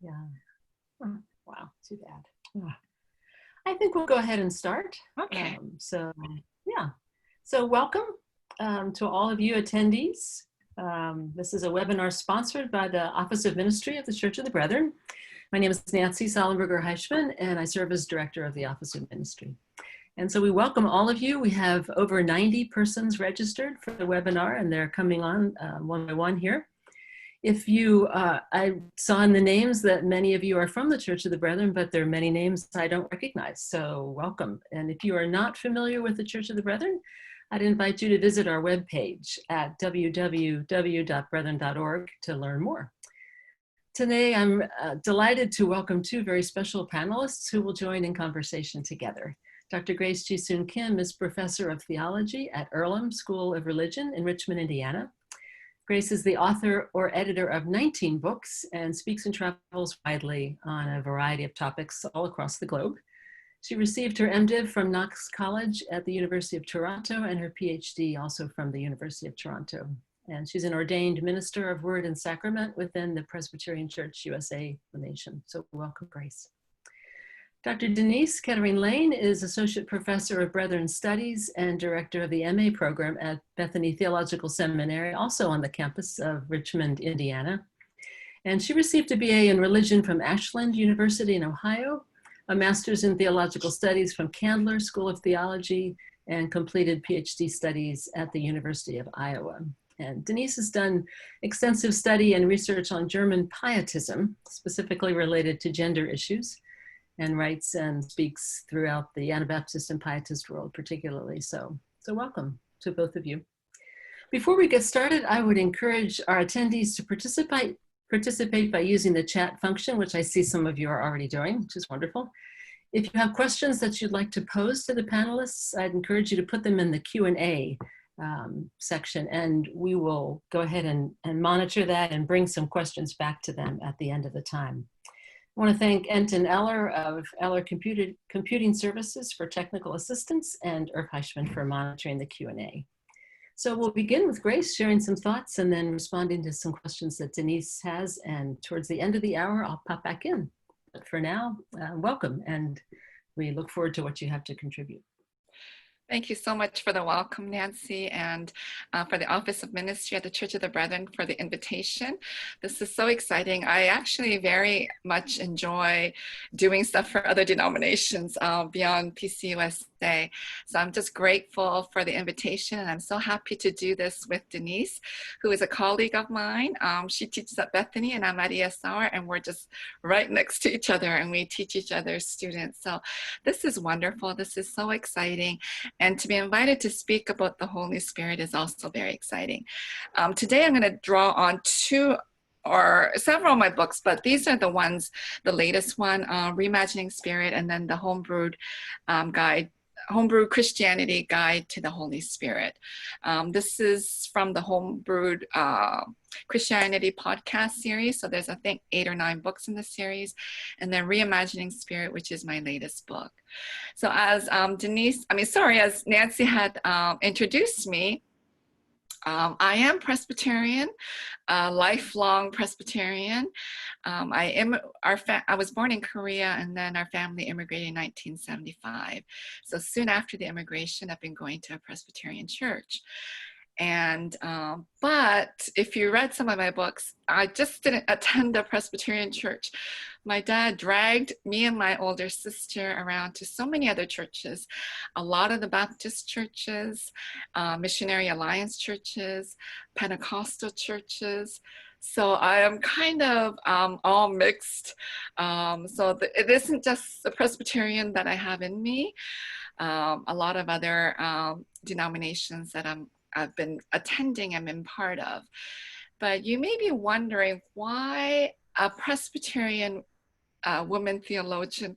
Yeah. Wow, too bad. I think we'll go ahead and start. Okay. Yeah. So welcome to all of you attendees. This is a webinar sponsored by the Office of Ministry of the Church of the Brethren. My name is Nancy Sollenberger-Heischman, and I serve as Director of the Office of Ministry. And so we welcome all of you. We have over 90 persons registered for the webinar, and they're coming on one by one here. If you, I saw in the names that many of you are from the Church of the Brethren, but there are many names I don't recognize, so welcome. And if you are not familiar with the Church of the Brethren, I'd invite you to visit our webpage at www.brethren.org to learn more. Today, I'm delighted to welcome two very special panelists who will join in conversation together. Dr. Grace Ji-Soon Kim is Professor of Theology at Earlham School of Religion in Richmond, Indiana. Grace is the author or editor of 19 books and speaks and travels widely on a variety of topics all across the globe. She received her MDiv from Knox College at the University of Toronto and her PhD also from the University of Toronto. And she's an ordained minister of Word and Sacrament within the Presbyterian Church USA, the nation. So welcome, Grace. Dr. Denise Kettering-Lane is Associate Professor of Brethren Studies and Director of the MA program at Bethany Theological Seminary, also on the campus of Richmond, Indiana. And she received a BA in Religion from Ashland University in Ohio, a Master's in Theological Studies from Candler School of Theology, and completed PhD studies at the University of Iowa. And Denise has done extensive study and research on German pietism, specifically related to gender issues, and writes and speaks throughout the Anabaptist and Pietist world particularly. So welcome to both of you. Before we get started, I would encourage our attendees to participate by using the chat function, which I see some of you are already doing, which is wonderful. If you have questions that you'd like to pose to the panelists, I'd encourage you to put them in the Q&A section, and we will go ahead and monitor that and bring some questions back to them at the end of the time. I want to thank Enton Eller of Eller Computing Services for technical assistance and Irv Heischman for monitoring the Q&A. So we'll begin with Grace sharing some thoughts and then responding to some questions that Denise has. And towards the end of the hour, I'll pop back in. But for now, welcome. And we look forward to what you have to contribute. Thank you so much for the welcome, Nancy, and for the Office of Ministry at the Church of the Brethren for the invitation. This is so exciting. I actually very much enjoy doing stuff for other denominations beyond PCUSA. So I'm just grateful for the invitation, and I'm so happy to do this with Denise, who is a colleague of mine. She teaches at Bethany, and I'm at ESR, and we're just right next to each other, and we teach each other's students. So this is wonderful. This is so exciting. And to be invited to speak about the Holy Spirit is also very exciting. Today I'm going to draw on two or several of my books, but these are the ones, the latest one, Reimagining Spirit, and then the Homebrew Christianity Guide to the Holy Spirit. This is from the Homebrewed Christianity podcast series. So there's, I think, 8 or 9 books in the series. And then Reimagining Spirit, which is my latest book. So as as Nancy had introduced me, I am Presbyterian, lifelong Presbyterian. I was born in Korea, and then our family immigrated in 1975. So soon after the immigration, I've been going to a Presbyterian church. And, but if you read some of my books, I just didn't attend a Presbyterian church. My dad dragged me and my older sister around to so many other churches, a lot of the Baptist churches, Missionary Alliance churches, Pentecostal churches. So I am kind of all mixed. It isn't just the Presbyterian that I have in me. A lot of other denominations that I've been attending and been part of. But you may be wondering why a Presbyterian woman theologian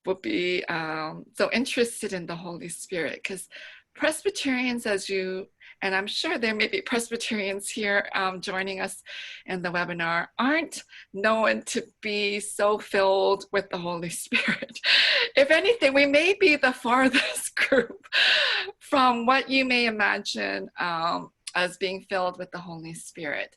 would be so interested in the Holy Spirit, because Presbyterians, and I'm sure there may be Presbyterians here joining us in the webinar, aren't known to be so filled with the Holy Spirit. If anything, we may be the farthest group from what you may imagine as being filled with the Holy Spirit.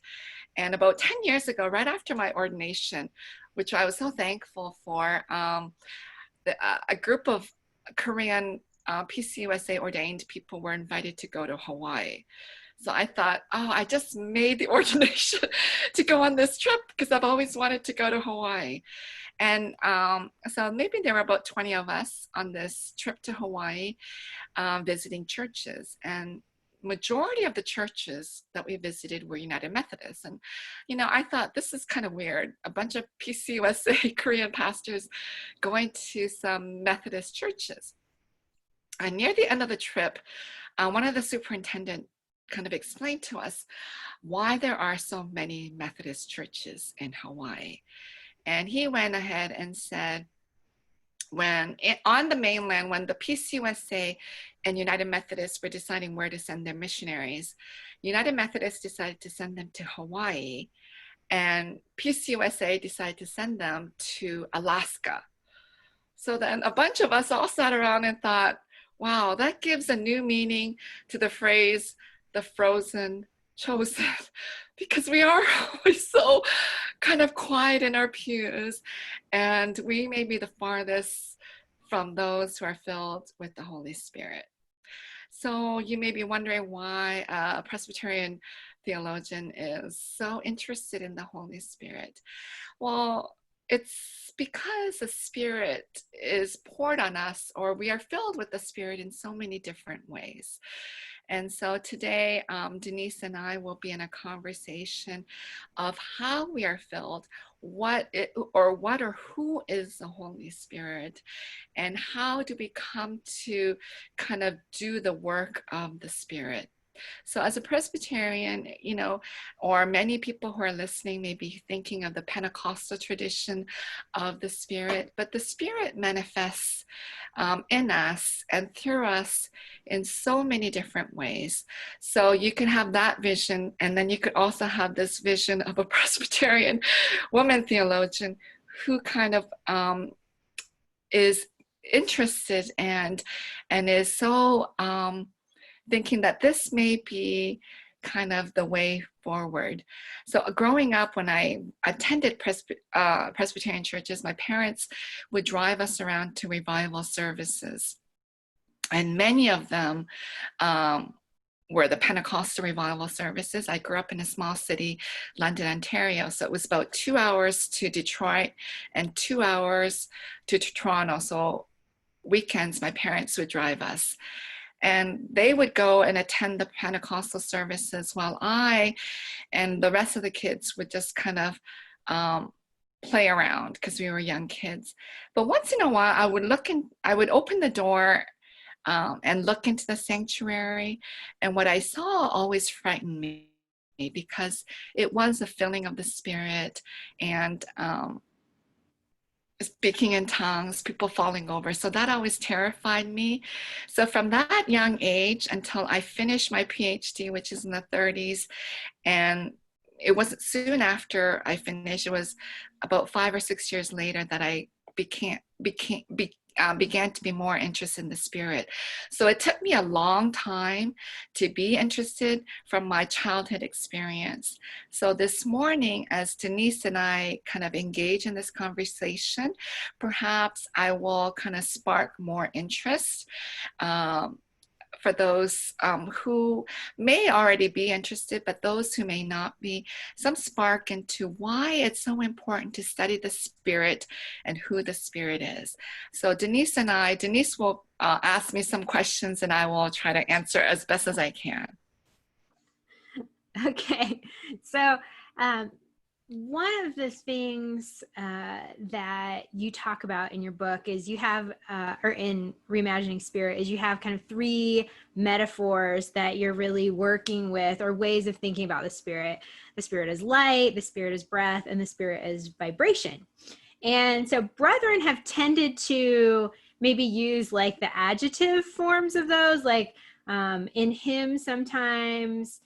And about 10 years ago, right after my ordination, which I was so thankful for, a group of Korean PCUSA ordained people were invited to go to Hawaii. So I thought, oh, I just made the ordination to go on this trip because I've always wanted to go to Hawaii. And so maybe there were about 20 of us on this trip to Hawaii, visiting churches. And majority of the churches that we visited were United Methodists. And, you know, I thought this is kind of weird. A bunch of PCUSA Korean pastors going to some Methodist churches. And near the end of the trip, one of the superintendent kind of explained to us why there are so many Methodist churches in Hawaii. And he went ahead and said, on the mainland, when the PCUSA and United Methodists were deciding where to send their missionaries, United Methodists decided to send them to Hawaii, and PCUSA decided to send them to Alaska. So then a bunch of us all sat around and thought, wow, that gives a new meaning to the phrase, the frozen chosen, because we are always so kind of quiet in our pews, and we may be the farthest from those who are filled with the Holy Spirit. So you may be wondering why a Presbyterian theologian is so interested in the Holy Spirit. Well, it's because the Spirit is poured on us, or we are filled with the Spirit in so many different ways. And so today, Denise and I will be in a conversation of how we are filled, what or who is the Holy Spirit, and how do we come to kind of do the work of the Spirit. So as a Presbyterian, you know, or many people who are listening may be thinking of the Pentecostal tradition of the Spirit, but the Spirit manifests in us and through us in so many different ways. So you can have that vision, and then you could also have this vision of a Presbyterian woman theologian who kind of is interested and is so thinking that this may be kind of the way forward. So growing up, when I attended Presbyterian churches, my parents would drive us around to revival services. And many of them were the Pentecostal revival services. I grew up in a small city, London, Ontario. So it was about 2 hours to Detroit and 2 hours to Toronto. So weekends, my parents would drive us. And they would go and attend the Pentecostal services while I and the rest of the kids would just kind of play around because we were young kids. But once in a while, I would open the door and look into the sanctuary. And what I saw always frightened me because it was a filling of the Spirit and speaking in tongues, people falling over. So that always terrified me. So from that young age until I finished my PhD, which is in the 30s, and it wasn't soon after I finished, it was about 5 or 6 years later that I began to be more interested in the Spirit. So it took me a long time to be interested from my childhood experience. So this morning, as Denise and I kind of engage in this conversation, perhaps I will kind of spark more interest for those who may already be interested, but those who may not be, some spark into why it's so important to study the Spirit and who the Spirit is. So Denise will ask me some questions and I will try to answer as best as I can. Okay, so one of the things that you talk about in your book is you have, or in Reimagining Spirit, is you have kind of 3 metaphors that you're really working with, or ways of thinking about the Spirit. The Spirit is light, the Spirit is breath, and the Spirit is vibration. And so brethren have tended to maybe use like the adjective forms of those, like in hymns sometimes.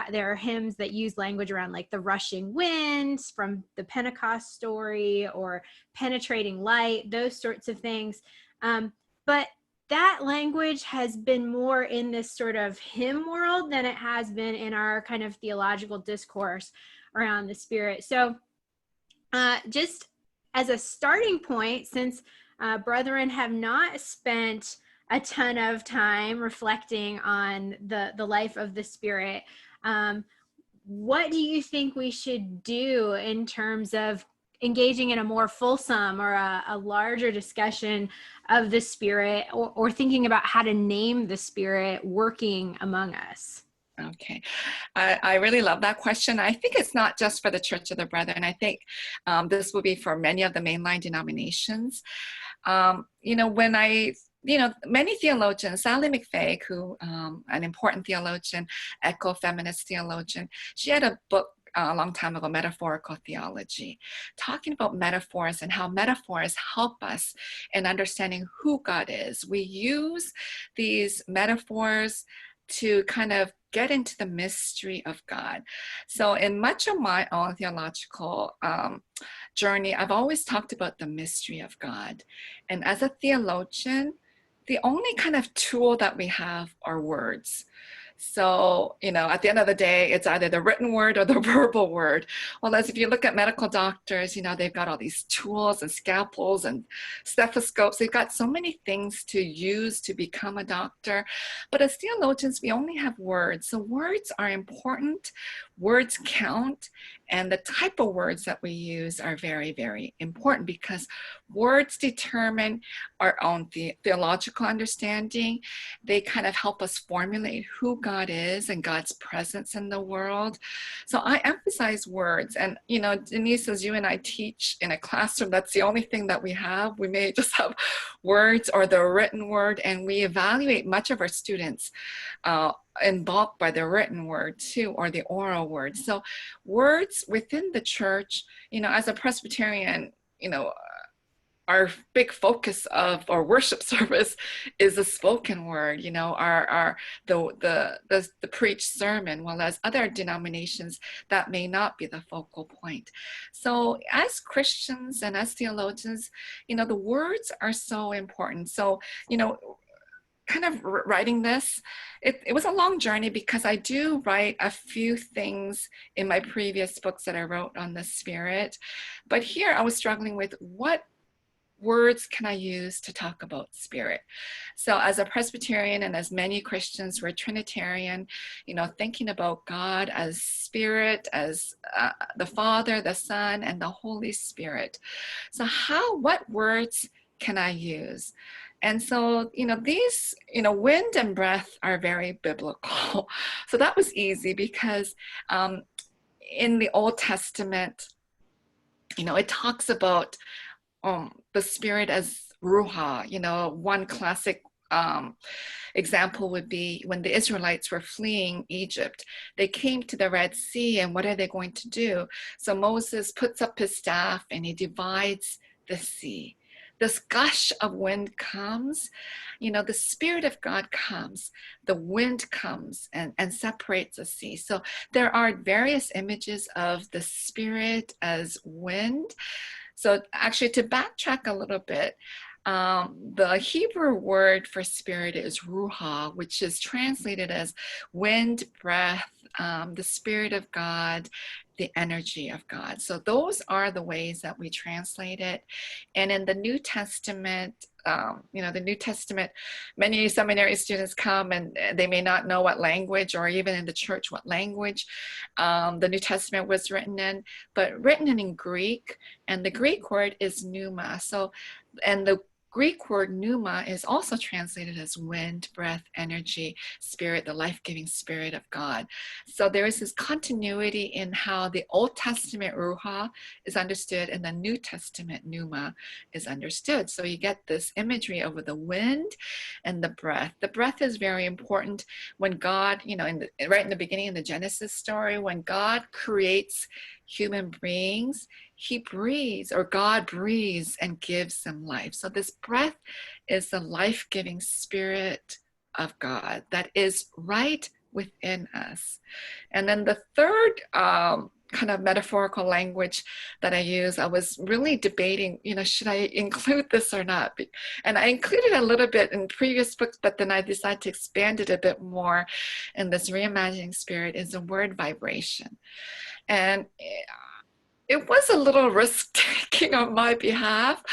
There are hymns that use language around like the rushing winds from the Pentecost story, or penetrating light, those sorts of things. But that language has been more in this sort of hymn world than it has been in our kind of theological discourse. around the Spirit. So just as a starting point, since brethren have not spent a ton of time reflecting on the life of the Spirit, what do you think we should do in terms of engaging in a more fulsome or a larger discussion of the Spirit, or thinking about how to name the Spirit working among us? Okay, I really love that question. I think it's not just for the Church of the Brethren. I think this will be for many of the mainline denominations. Many theologians, Sally McFague, who an important theologian, eco-feminist theologian, she had a book a long time ago, Metaphorical Theology, talking about metaphors and how metaphors help us in understanding who God is. We use these metaphors to kind of get into the mystery of God. So in much of my own theological journey, I've always talked about the mystery of God. And as a theologian, the only kind of tool that we have are words. So, at the end of the day, it's either the written word or the verbal word. Well, as if you look at medical doctors, they've got all these tools and scalpels and stethoscopes. They've got so many things to use to become a doctor. But as theologians, we only have words. So words are important. Words count. And the type of words that we use are very, very important, because words determine our own theological understanding. They kind of help us formulate who God is and God's presence in the world. So I emphasize words. And, Denise, as you and I teach in a classroom, that's the only thing that we have. We may just have words or the written word, and we evaluate much of our students involved by the written word too, or the oral word. So words within the church, as a Presbyterian, our big focus of our worship service is the spoken word, the preached sermon, while as other denominations, that may not be the focal point. So as Christians and as theologians, the words are so important. So, kind of writing this, it was a long journey, because I do write a few things in my previous books that I wrote on the Spirit. But here I was struggling with what words can I use to talk about Spirit? So as a Presbyterian and as many Christians, we're Trinitarian, thinking about God as Spirit, as the Father, the Son, and the Holy Spirit. So what words can I use? And so, these, wind and breath are very biblical. So that was easy, because in the Old Testament, it talks about the Spirit as Ruha. One classic example would be when the Israelites were fleeing Egypt. They came to the Red Sea, and what are they going to do? So Moses puts up his staff and he divides the sea. This gush of wind comes, the Spirit of God comes, the wind comes and separates the sea. So there are various images of the Spirit as wind. So actually, to backtrack a little bit, the Hebrew word for spirit is ruha, which is translated as wind, breath, the Spirit of God, the energy of God. So those are the ways that we translate it. And in the New Testament, the New Testament, many seminary students come and they may not know what language, or even in the church, what language the New Testament was written in, but written in Greek, and the Greek word is pneuma. So, and the Greek word pneuma is also translated as wind, breath, energy, spirit, the life-giving Spirit of God. So there is this continuity in how the Old Testament ruha is understood and the New Testament pneuma is understood. So you get this imagery of the wind and the breath. The breath is very important when God, right in the beginning of the Genesis story, when God creates human beings, he breathes, or God breathes and gives them life. So this breath is the life-giving Spirit of God that is right within us. And then the third kind of metaphorical language that I use, I was really debating, should I include this or not? And I included a little bit in previous books, but then I decided to expand it a bit more. In this reimagining spirit is the word vibration. And it was a little risk-taking on my behalf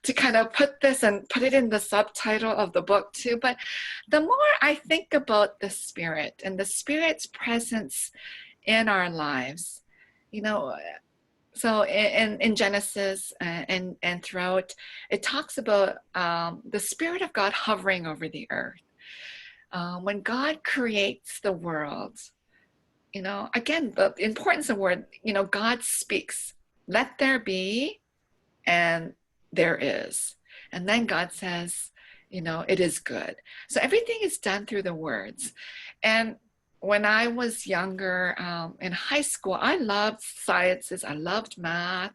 to kind of put this and put it in the subtitle of the book too. But the more I think about the spirit and the spirit's presence in our lives, so in Genesis and throughout, it talks about the Spirit of God hovering over the earth. When God creates the world, again, the importance of the word, God speaks, let there be, and there is. And then God says, it is good. So everything is done through the words. And when I was younger, in high school, I loved sciences. I loved math.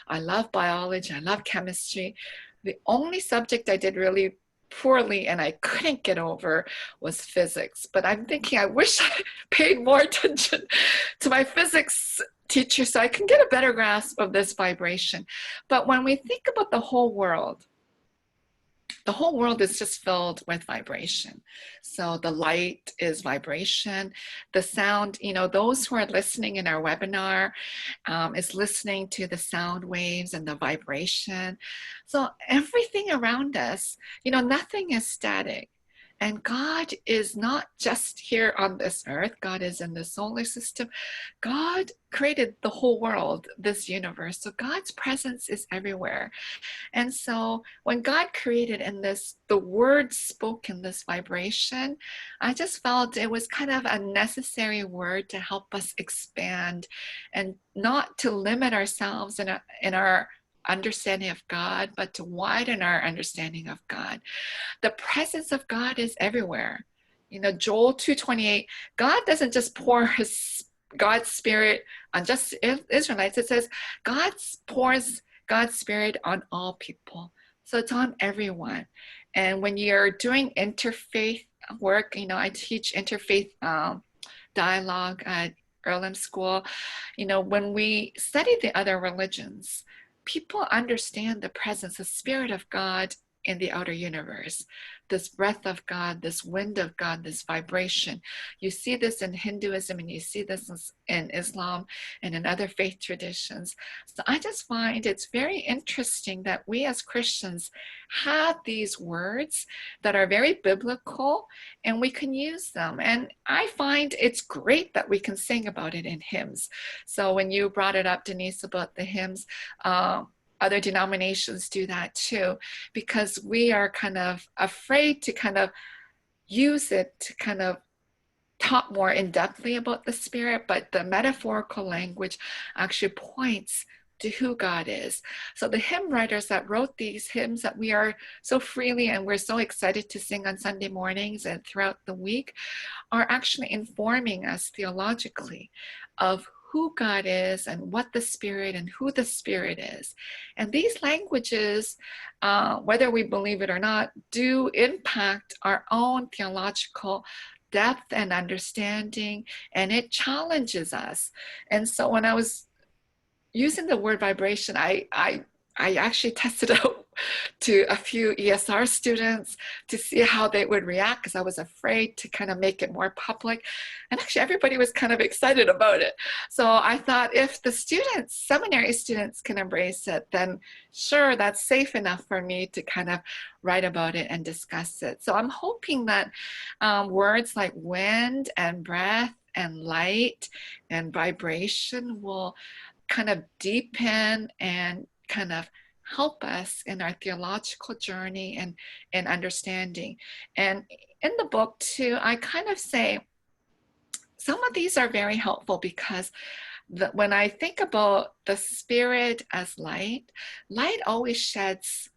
I loved biology. I loved chemistry. The only subject I did really poorly and I couldn't get over was physics. But I'm thinking, I wish I paid more attention to my physics teacher so I can get a better grasp of this vibration. But when we think about the whole world is just filled with vibration. So the light is vibration. The sound, those who are listening in our webinar is listening to the sound waves and the vibration. So everything around us, nothing is static. And God is not just here on this earth. God is in the solar system. God created the whole world, this universe. So God's presence is everywhere. And so when God created the word spoke in this vibration, I just felt it was kind of a necessary word to help us expand and not to limit ourselves in our understanding of God, but to widen our understanding of God. The presence of God is everywhere. Joel 2:28, God doesn't just pour God's spirit on just Israelites. It says God pours God's spirit on all people. So it's on everyone. And when you're doing interfaith work, I teach interfaith dialogue at Earlham School. When we study the other religions, people understand the presence, the Spirit of God in the outer universe, this breath of God, this wind of God, this vibration. You see this in Hinduism and you see this in Islam and in other faith traditions. So I just find it's very interesting that we as Christians have these words that are very biblical and we can use them. And I find it's great that we can sing about it in hymns. So when you brought it up, Denise, about the hymns, other denominations do that too, because we are kind of afraid to kind of use it to kind of talk more in-depthly about the spirit, but the metaphorical language actually points to who God is. So the hymn writers that wrote these hymns that we are so freely and we're so excited to sing on Sunday mornings and throughout the week are actually informing us theologically of who God is and what the Spirit and who the Spirit is. And these languages, whether we believe it or not, do impact our own theological depth and understanding, and it challenges us. And so when I was using the word vibration, I actually tested out to a few ESR students to see how they would react, because I was afraid to kind of make it more public. And actually everybody was kind of excited about it. So I thought, if the students, seminary students, can embrace it, then sure, that's safe enough for me to kind of write about it and discuss it. So I'm hoping that words like wind and breath and light and vibration will kind of deepen and kind of help us in our theological journey and understanding. And in the book too, I kind of say some of these are very helpful because when I think about the spirit as light, light always sheds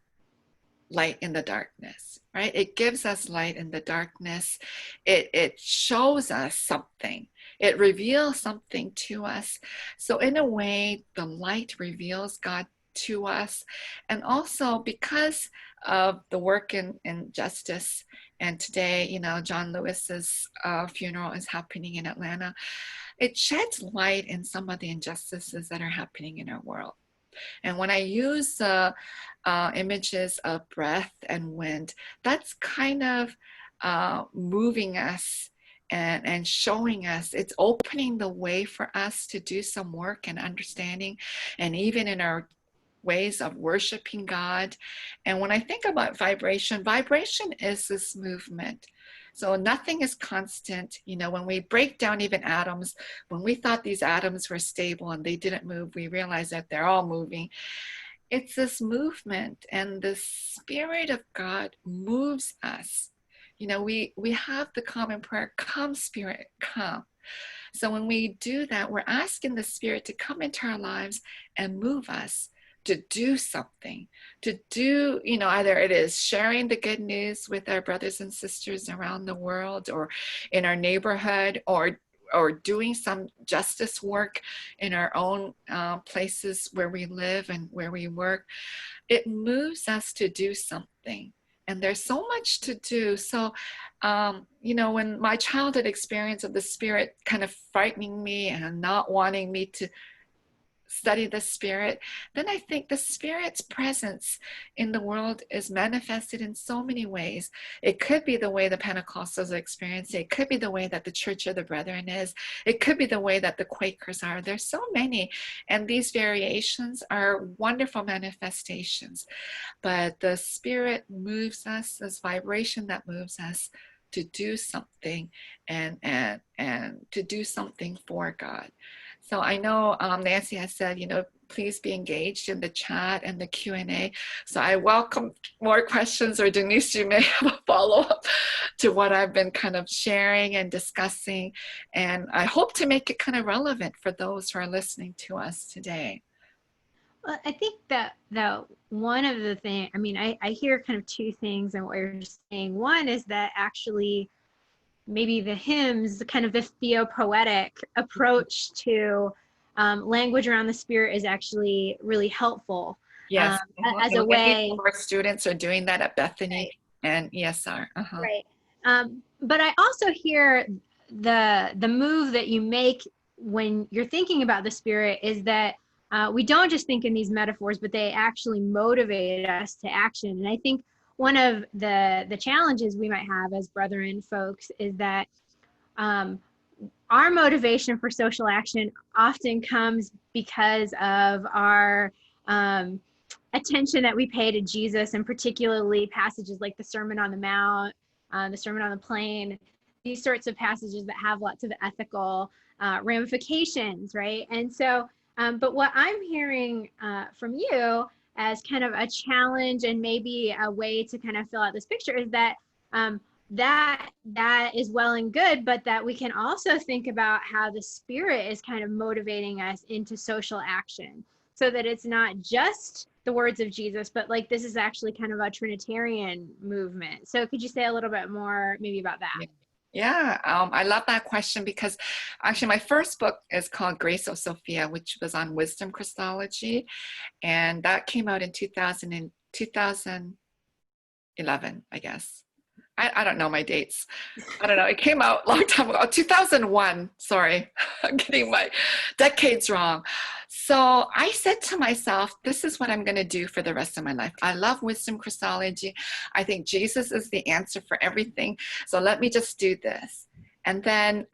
light in the darkness, right? It gives us light in the darkness. It shows us something. It reveals something to us. So in a way, the light reveals God to us. And also because of the work in justice. And today, you know, John Lewis's funeral is happening in Atlanta. It sheds light in some of the injustices that are happening in our world. And when I use images of breath and wind, that's kind of moving us and showing us, it's opening the way for us to do some work and understanding, and even in our ways of worshiping God. And when I think about vibration, vibration is this movement. So nothing is constant. You know, when we break down even atoms, when we thought these atoms were stable and they didn't move, we realize that they're all moving. It's this movement, and the Spirit of God moves us. You know, we have the common prayer, come Spirit, come. So when we do that, we're asking the Spirit to come into our lives and move us to do something, to do, you know, either it is sharing the good news with our brothers and sisters around the world or in our neighborhood, or doing some justice work in our own places where we live and where we work. It moves us to do something. And there's so much to do. So, you know, when my childhood experience of the Spirit kind of frightening me and not wanting me to study the Spirit, then I think the Spirit's presence in the world is manifested in so many ways. It could be the way the Pentecostals are experiencing it. It could be the way that the Church of the Brethren is. It could be the way that the Quakers are. There's so many, and these variations are wonderful manifestations. But the Spirit moves us, this vibration that moves us to do something, and to do something for God. So I know Nancy has said, you know, please be engaged in the chat and the Q&A. So I welcome more questions, or Denise, you may have a follow-up to what I've been kind of sharing and discussing. And I hope to make it kind of relevant for those who are listening to us today. Well, I think that one of the things, I mean, I hear kind of two things in what you're saying. One is that actually maybe the hymns, kind of the theopoetic approach to language around the Spirit is actually really helpful. Yes, as a way. Our students are doing that at Bethany, right, and ESR. Right. But I also hear the move that you make when you're thinking about the Spirit is that we don't just think in these metaphors, but they actually motivate us to action. And I think one of the challenges we might have as brethren folks is that our motivation for social action often comes because of our attention that we pay to Jesus, and particularly passages like the Sermon on the Mount, the Sermon on the Plain, these sorts of passages that have lots of ethical ramifications, right? And so, but what I'm hearing from you as kind of a challenge and maybe a way to kind of fill out this picture is that that is well and good, but that we can also think about how the Spirit is kind of motivating us into social action, so that it's not just the words of Jesus, but like this is actually kind of a Trinitarian movement. So could you say a little bit more maybe about that? Yeah, I love that question, because actually my first book is called Grace of Sophia, which was on wisdom Christology, and that came out in 2011, I guess. I don't know my dates. I don't know. It came out a long time ago. 2001. Sorry, I'm getting my decades wrong. So I said to myself, this is what I'm going to do for the rest of my life. I love wisdom Christology. I think Jesus is the answer for everything. So let me just do this. And then,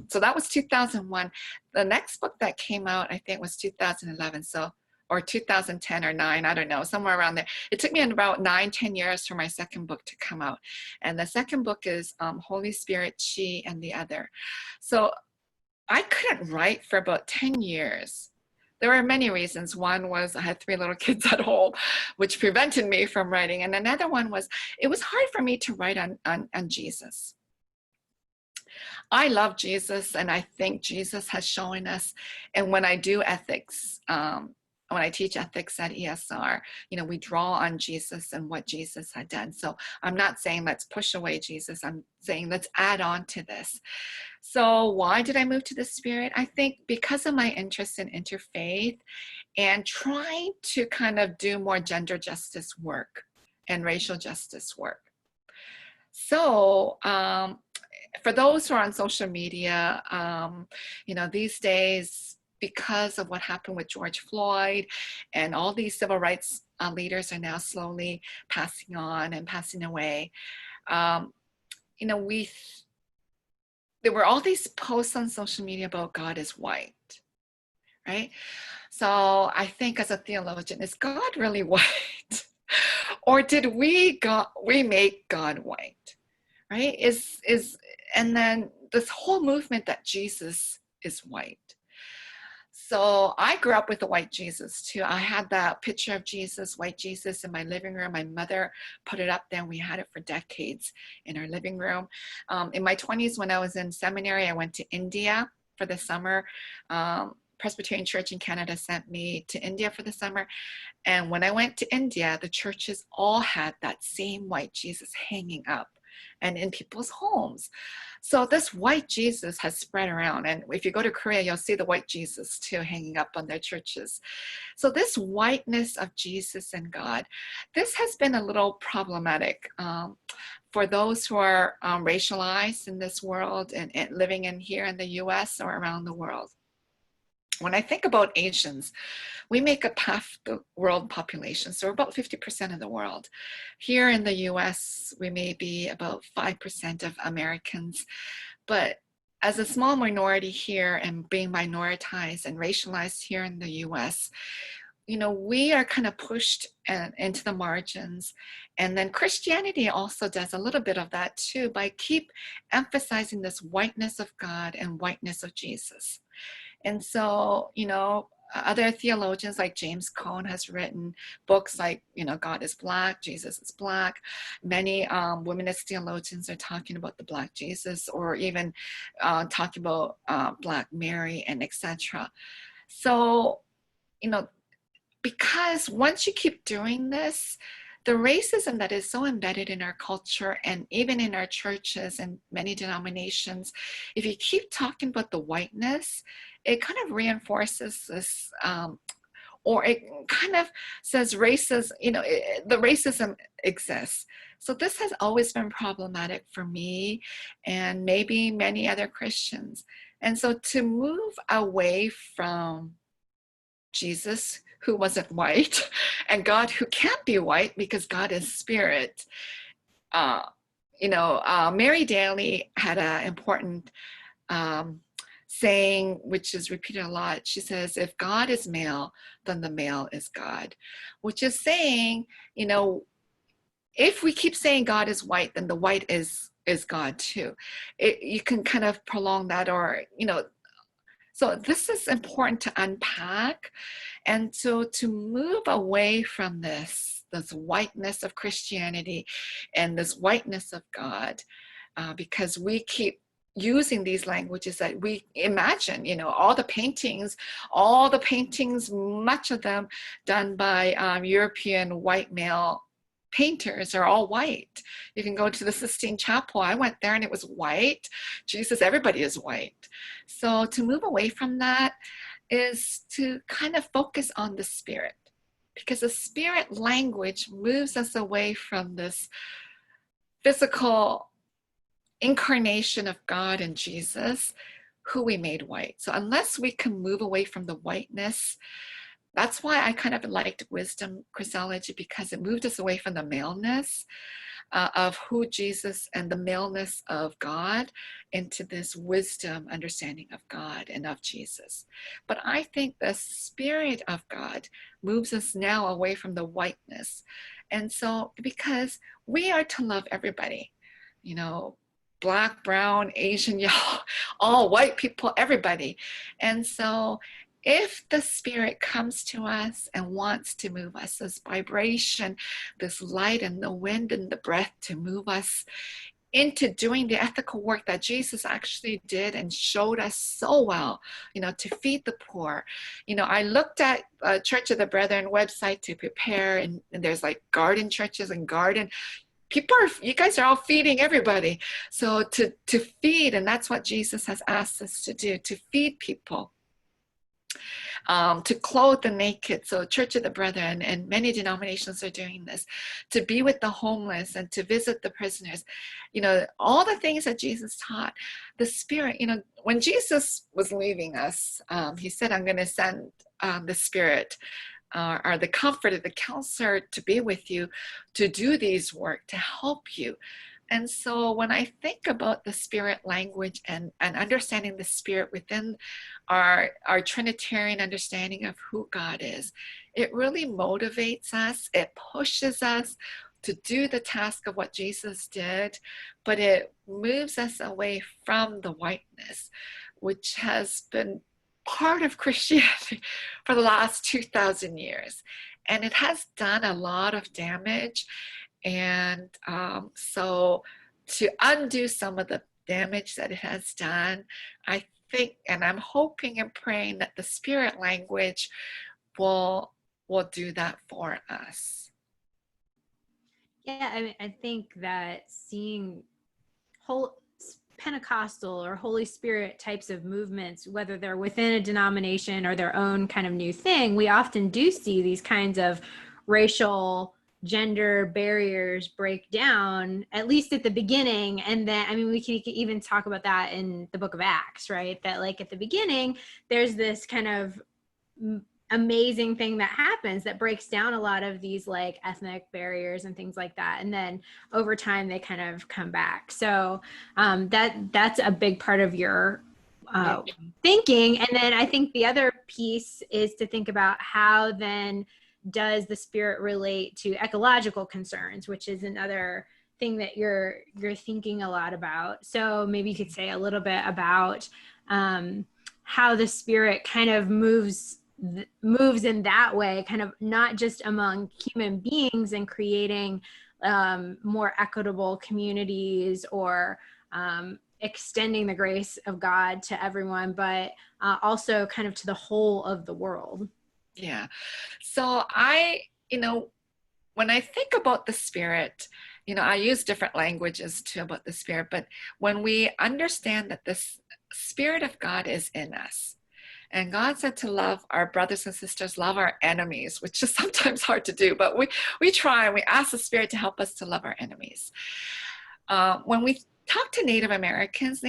so that was 2001. The next book that came out, I think, was 2011. So, or 2010 or 9, I don't know, somewhere around there. It took me about 9-10 years for my second book to come out. And the second book is Holy Spirit, She and the Other. So I couldn't write for about 10 years. There were many reasons. One was I had 3 little kids at home, which prevented me from writing. And another one was, it was hard for me to write on Jesus. I love Jesus, and I think Jesus has shown us, and when I do ethics, when I teach ethics at ESR, we draw on Jesus and what Jesus had done. So I'm not saying let's push away Jesus. I'm saying let's add on to this. So why did I move to the Spirit? I think because of my interest in interfaith and trying to kind of do more gender justice work and racial justice work. So for those who are on social media, these days, because of what happened with George Floyd and all these civil rights leaders are now slowly passing on and passing away, there were all these posts on social media about God is white, right? So I think as a theologian, is God really white? Or did we make God white, right? And then this whole movement that Jesus is white. So I grew up with a white Jesus too. I had that picture of Jesus, white Jesus, in my living room. My mother put it up there, and we had it for decades in our living room. In my 20s, when I was in seminary, I went to India for the summer. Presbyterian Church in Canada sent me to India for the summer. And when I went to India, the churches all had that same white Jesus hanging up and in people's homes. So this white Jesus has spread around. And if you go to Korea, you'll see the white Jesus too hanging up on their churches. So this whiteness of Jesus and God, this has been a little problematic for those who are racialized in this world and living in here in the US or around the world. When I think about Asians, we make up half the world population, so we're about 50% of the world. Here in the US, we may be about 5% of Americans, but as a small minority here and being minoritized and racialized here in the US, we are kind of pushed into the margins. And then Christianity also does a little bit of that too, by keep emphasizing this whiteness of God and whiteness of Jesus. And so, other theologians like James Cone has written books like, God is Black, Jesus is Black. Many womanist theologians are talking about the Black Jesus, or even talking about Black Mary and etc. So, because once you keep doing this, the racism that is so embedded in our culture and even in our churches and many denominations, if you keep talking about the whiteness, it kind of reinforces this, or it kind of says racism, the racism exists. So this has always been problematic for me and maybe many other Christians. And so to move away from Jesus, who wasn't white, and God, who can't be white because God is spirit. Mary Daly had an important saying, which is repeated a lot. She says, if God is male, then the male is God, which is saying, if we keep saying God is white, then the white is God too. You can kind of prolong that, or, so this is important to unpack. And so to move away from this whiteness of Christianity and this whiteness of God, because we keep using these languages that we imagine, all the paintings, much of them done by European white male painters are all white. You can go to the Sistine Chapel. I went there and it was white. Jesus, everybody is white. So to move away from that is to kind of focus on the spirit, because the spirit language moves us away from this physical incarnation of God and Jesus, who we made white. So unless we can move away from the whiteness, that's why I kind of liked wisdom Christology, because it moved us away from the maleness of who Jesus and the maleness of God into this wisdom understanding of God and of Jesus. But I think the Spirit of God moves us now away from the whiteness. And so, because we are to love everybody, Black, brown, Asian, yellow, all white people, everybody. And so if the Spirit comes to us and wants to move us, this vibration, this light and the wind and the breath to move us into doing the ethical work that Jesus actually did and showed us so well, to feed the poor. I looked at Church of the Brethren website to prepare, and there's like garden churches and garden people you guys are all feeding everybody. So to feed, and that's what Jesus has asked us to do, to feed people. To clothe the naked. So Church of the Brethren and many denominations are doing this, to be with the homeless and to visit the prisoners. All the things that Jesus taught. The Spirit, when Jesus was leaving us, he said, I'm going to send the Spirit or the Comforter, the Counselor, to be with you, to do these work, to help you. And so when I think about the Spirit language and understanding the Spirit within our Trinitarian understanding of who God is, it really motivates us. It pushes us to do the task of what Jesus did, but it moves us away from the whiteness, which has been part of Christianity for the last 2,000 years. And it has done a lot of damage. And so to undo some of the damage that it has done, I think, and I'm hoping and praying that the Spirit language will do that for us. Yeah, I mean, I think that seeing whole Pentecostal or Holy Spirit types of movements, whether they're within a denomination or their own kind of new thing, we often do see these kinds of racial, gender barriers break down, at least at the beginning. And then, I mean, we can even talk about that in the book of Acts, right? That like at the beginning, there's this kind of amazing thing that happens that breaks down a lot of these like ethnic barriers and things like that. And then over time, they kind of come back. So that's a big part of your thinking. And then I think the other piece is to think about how then does the Spirit relate to ecological concerns, which is another thing that you're thinking a lot about. So maybe you could say a little bit about how the Spirit kind of moves in that way, kind of not just among human beings and creating more equitable communities or extending the grace of God to everyone, but also kind of to the whole of the world. Yeah. So when I think about the Spirit, I use different languages too about the Spirit, but when we understand that the Spirit of God is in us, and God said to love our brothers and sisters, love our enemies, which is sometimes hard to do, but we try and we ask the Spirit to help us to love our enemies. When we talk to Native Americans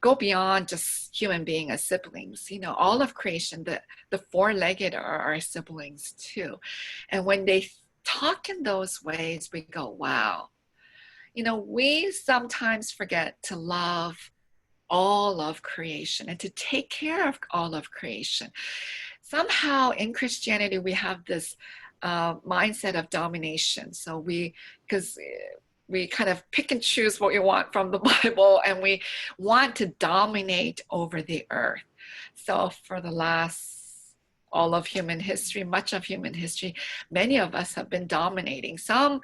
go beyond just human being as siblings. All of creation, the four-legged are our siblings too. And when they talk in those ways, we go, wow. We sometimes forget to love all of creation and to take care of all of creation. Somehow in Christianity, we have this mindset of domination. So because we kind of pick and choose what we want from the Bible, and we want to dominate over the earth. So for the last all of human history, much of human history, many of us have been dominating. Some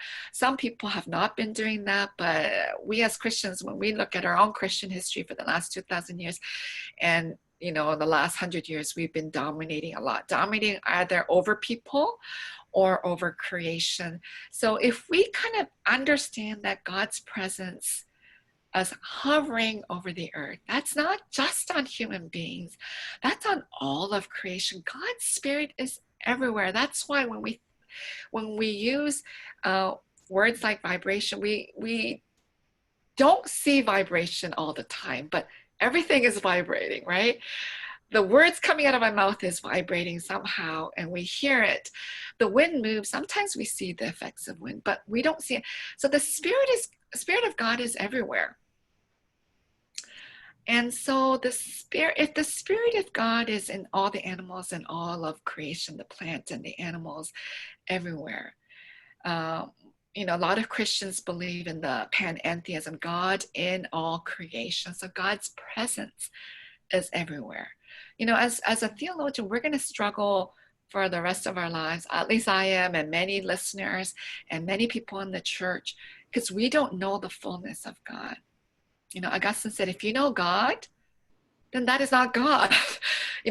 people have not been doing that, but we as Christians, when we look at our own Christian history for the last 2,000 years, and in the last 100 years, we've been dominating a lot, dominating either over people or over creation. So if we kind of understand that God's presence as hovering over the earth, that's not just on human beings, that's on all of creation. God's Spirit is everywhere. That's why when we use words like vibration, we don't see vibration all the time, but everything is vibrating, right? The words coming out of my mouth is vibrating somehow, and we hear it. The wind moves. Sometimes we see the effects of wind, but we don't see it. So the Spirit of God is everywhere. And so if the Spirit of God is in all the animals and all of creation, the plants and the animals everywhere. A lot of Christians believe in the panentheism, God in all creation. So God's presence is everywhere. As a theologian, we're going to struggle for the rest of our lives. At least I am, and many listeners and many people in the church, because we don't know the fullness of God. Augustine said, if you know God, then that is not God.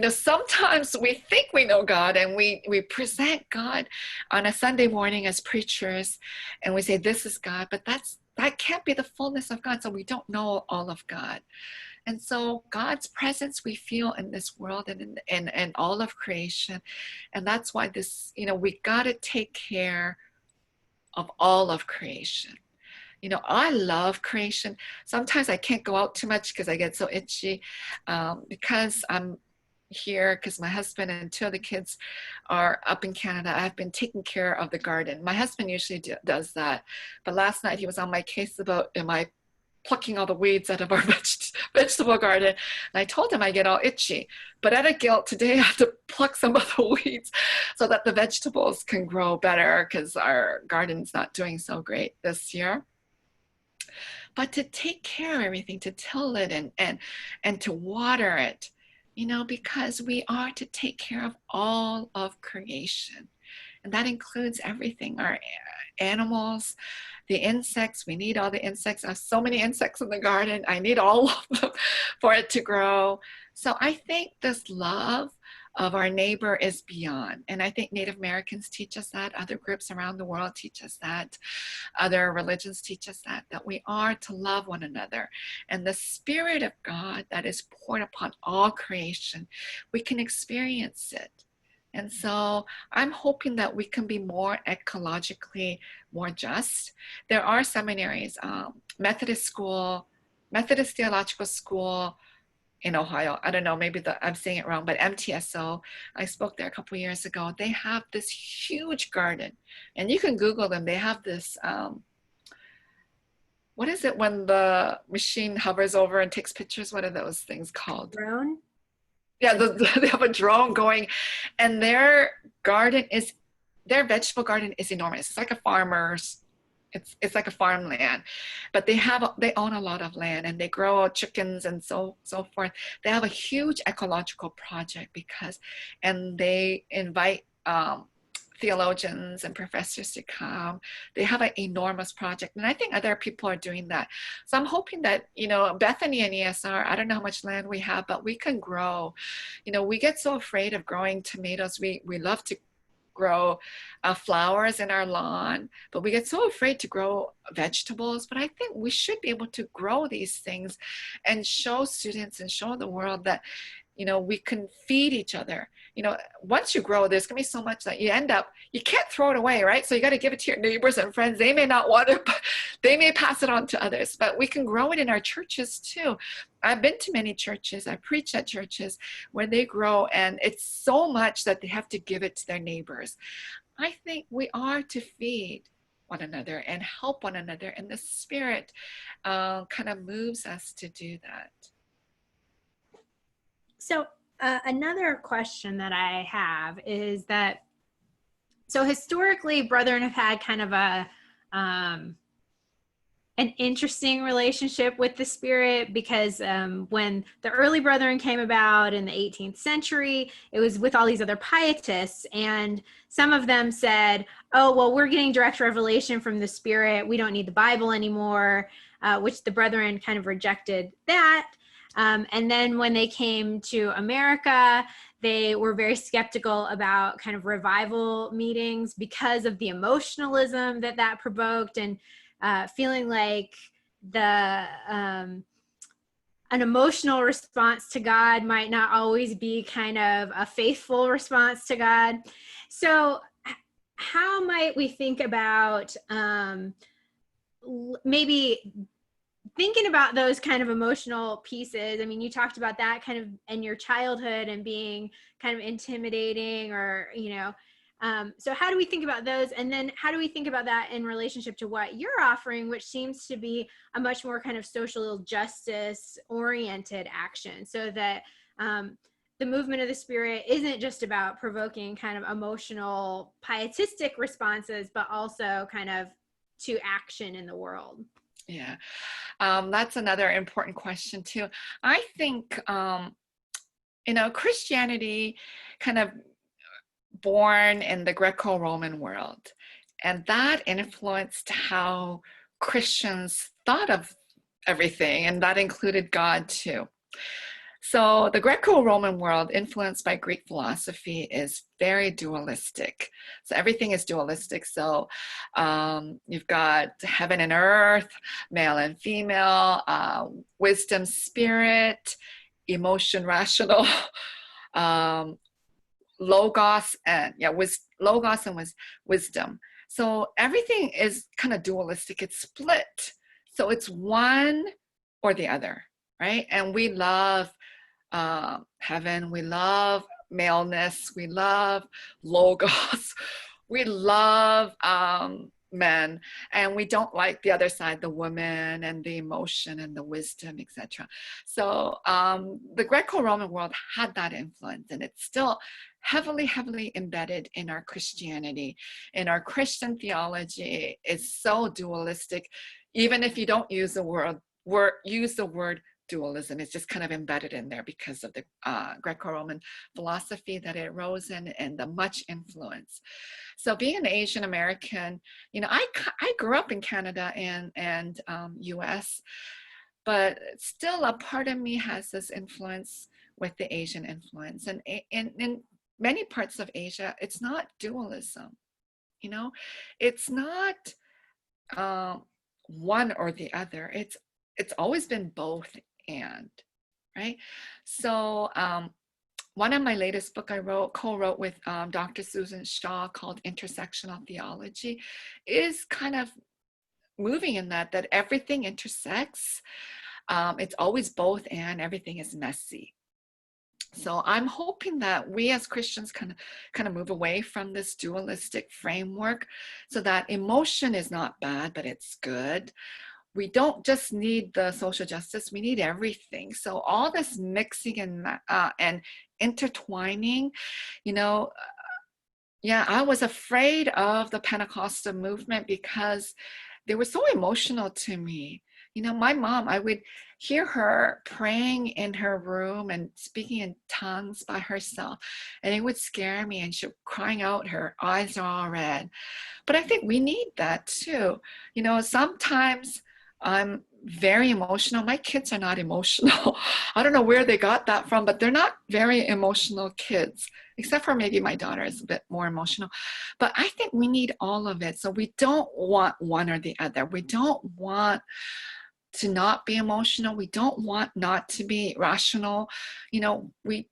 Sometimes we think we know God, and we present God on a Sunday morning as preachers, and we say, this is God, but that can't be the fullness of God. So we don't know all of God. And so God's presence we feel in this world and in all of creation. And that's why we got to take care of all of creation. I love creation. Sometimes I can't go out too much because I get so itchy, because I'm here, because my husband and two of the kids are up in Canada. I've been taking care of the garden. My husband usually does that. But last night he was on my case about, am I plucking all the weeds out of our vegetable garden? And I told him I get all itchy. But out of guilt, today I have to pluck some of the weeds so that the vegetables can grow better, because our garden's not doing so great this year. But to take care of everything, to till it and to water it, because we are to take care of all of creation. And that includes everything, our animals, the insects. We need all the insects. I have so many insects in the garden. I need all of them for it to grow. So I think this love of our neighbor is beyond. And I think Native Americans teach us that. Other groups around the world teach us that. Other religions teach us that we are to love one another. And the Spirit of God that is poured upon all creation, we can experience it. And so I'm hoping that we can be more ecologically more just. There are seminaries, Methodist Theological School in Ohio. I don't know, maybe I'm saying it wrong, but MTSO. I spoke there a couple of years ago. They have this huge garden, and you can Google them. They have this, what is it when the machine hovers over and takes pictures? What are those things called? Drone? Yeah, they have a drone going, and their vegetable garden is enormous. It's like a farmer's, it's like a farmland, but they own a lot of land, and they grow chickens and so forth. They have a huge ecological project and they invite theologians and professors to come. They have an enormous project, and I think other people are doing that. So I'm hoping that, Bethany and ESR, I don't know how much land we have, but we can grow. We get so afraid of growing tomatoes. We love to grow flowers in our lawn, but we get so afraid to grow vegetables. But I think we should be able to grow these things and show students and show the world that we can feed each other. Once you grow, there's gonna be so much that you can't throw it away, right? So you got to give it to your neighbors and friends. They may not want it, but they may pass it on to others. But we can grow it in our churches too. I've been to many churches. I preach at churches where they grow, and it's so much that they have to give it to their neighbors. I think we are to feed one another and help one another, and the Spirit kind of moves us to do that. So another question that I have is that, so historically, Brethren have had kind of an interesting relationship with the Spirit, because when the early Brethren came about in the 18th century, it was with all these other pietists, and some of them said, oh, well, we're getting direct revelation from the Spirit. We don't need the Bible anymore, which the Brethren kind of rejected that. And then when they came to America, they were very skeptical about kind of revival meetings because of the emotionalism that provoked, and feeling like an emotional response to God might not always be kind of a faithful response to God. So how might we think about maybe thinking about those kind of emotional pieces? I mean, you talked about that kind of in your childhood and being kind of intimidating, or, so how do we think about those? And then how do we think about that in relationship to what you're offering, which seems to be a much more kind of social justice oriented action, so that the movement of the Spirit isn't just about provoking kind of emotional pietistic responses, but also kind of to action in the world? Yeah, that's another important question too. I think, Christianity kind of born in the Greco-Roman world, and that influenced how Christians thought of everything, and that included God too. So the Greco-Roman world, influenced by Greek philosophy, is very dualistic. So everything is dualistic. So you've got heaven and earth, male and female, wisdom, spirit, emotion, rational, logos, and logos and wisdom. So everything is kind of dualistic. It's split. So it's one or the other, right? And we love heaven, we love maleness, we love logos, we love men, and we don't like the other side, the woman and the emotion and the wisdom, etc. So the Greco-Roman world had that influence, and it's still heavily embedded in our Christianity. In our Christian theology, it's so dualistic. Even if you don't use the word dualism, it's just kind of embedded in there because of the Greco-Roman philosophy that it arose in and the much influence. So being an Asian American, you know, I grew up in Canada and US, but still a part of me has this influence with the Asian influence. And in many parts of Asia, it's not dualism, you know, it's not one or the other. It's always been both and, right? So one of my latest book I co-wrote with Dr. Susan Shaw, called Intersectional Theology, is kind of moving in that everything intersects. It's always both and everything is messy. So I'm hoping that we as Christians kind of move away from this dualistic framework, so that emotion is not bad, but it's good. We don't just need the social justice, we need everything. So all this mixing and intertwining, you know, yeah, I was afraid of the Pentecostal movement because they were so emotional to me. You know, my mom, I would hear her praying in her room and speaking in tongues by herself, and it would scare me, and she was crying out, her eyes are all red. But I think we need that too. You know, sometimes I'm very emotional. My kids are not emotional. I don't know where they got that from, but they're not very emotional kids, except for maybe my daughter is a bit more emotional. But I think we need all of it. So we don't want one or the other. We don't want to not be emotional. We don't want not to be rational. You know, we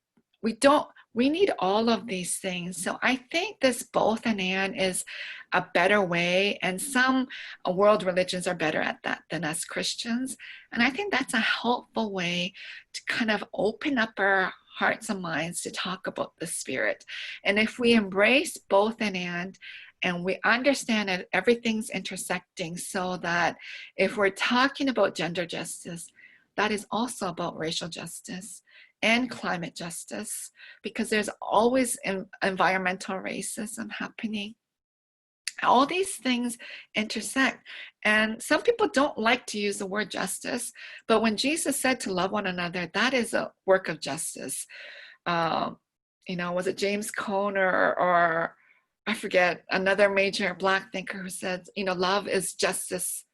need all of these things. So I think this both and is a better way, and some world religions are better at that than us Christians. And I think that's a helpful way to kind of open up our hearts and minds to talk about the Spirit. And if we embrace both and we understand that everything's intersecting, so that if we're talking about gender justice, that is also about racial justice and climate justice, because there's always environmental racism happening. All these things intersect. And some people don't like to use the word justice, but when Jesus said to love one another, that is a work of justice. You know, was it James Cone or I forget, another major Black thinker who said, you know, love is justice.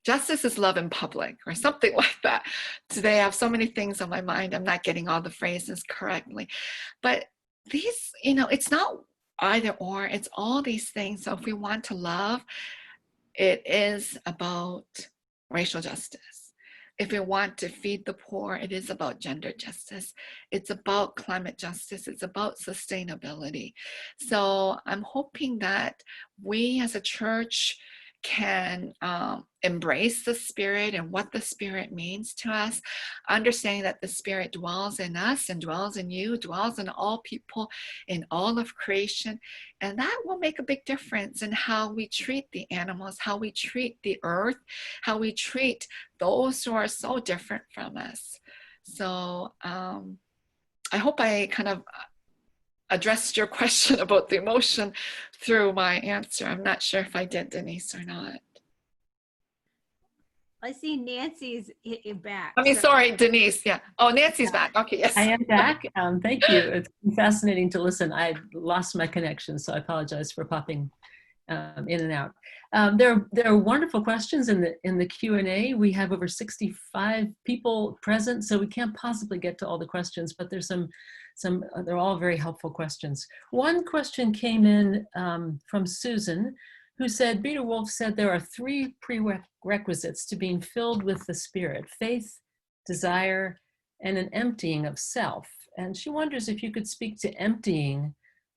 Justice is love in public, or something like that. Today I have so many things on my mind. I'm not getting all the phrases correctly. But these, you know, it's not either or, it's all these things. So if we want to love, it is about racial justice. If we want to feed the poor, it is about gender justice. It's about climate justice. It's about sustainability. So I'm hoping that we as a church can embrace the Spirit and what the Spirit means to us, understanding that the Spirit dwells in us and dwells in you, dwells in all people, in all of creation. And that will make a big difference in how we treat the animals, how we treat the earth, how we treat those who are so different from us. So I hope I kind of addressed your question about the emotion through my answer. I'm not sure if I did, Denise, or not. I see Nancy's back. I mean, So, sorry, Denise. Yeah. Oh, Nancy's back. Okay, yes. I am back. Thank you. It's been fascinating to listen. I lost my connection, so I apologize for popping in and out. There are wonderful questions in the Q&A. We have over 65 people present, so we can't possibly get to all the questions, but there's some they're all very helpful questions. One question came in from Susan, who said, Peter Wolf said there are 3 prerequisites to being filled with the Spirit: faith, desire, and an emptying of self. And she wonders if you could speak to emptying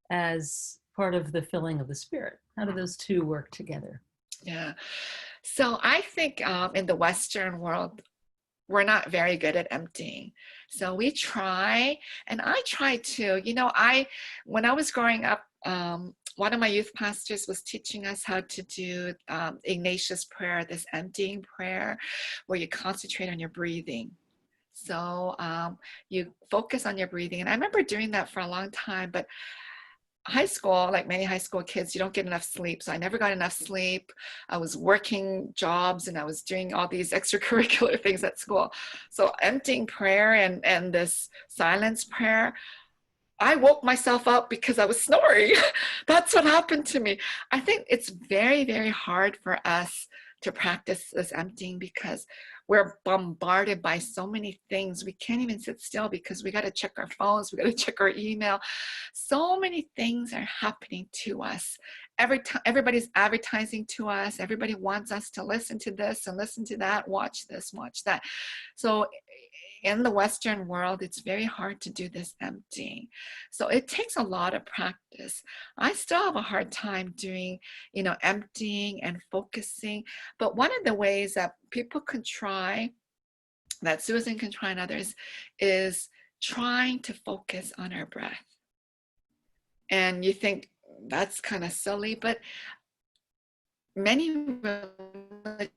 as part of the filling of the Spirit. How do those two work together? Yeah. So I think in the Western world, we're not very good at emptying. So we try, and I try too. You know, when I was growing up, one of my youth pastors was teaching us how to do Ignatius prayer, this emptying prayer, where you concentrate on your breathing. So you focus on your breathing. And I remember doing that for a long time, but high school, like many high school kids, you don't get enough sleep. So I never got enough sleep. I was working jobs and I was doing all these extracurricular things at school. So emptying prayer and this silence prayer, I woke myself up because I was snoring. That's what happened to me. I think it's very, very hard for us to practice this emptying because we're bombarded by so many things. We can't even sit still because we got to check our phones. We got to check our email. So many things are happening to us. Everybody's advertising to us. Everybody wants us to listen to this and listen to that, watch this, watch that. So in the Western world, it's very hard to do this emptying. So it takes a lot of practice. I still have a hard time doing, emptying and focusing. But one of the ways that people can try, that Susan can try and others, is trying to focus on our breath. And you think that's kind of silly, but many religious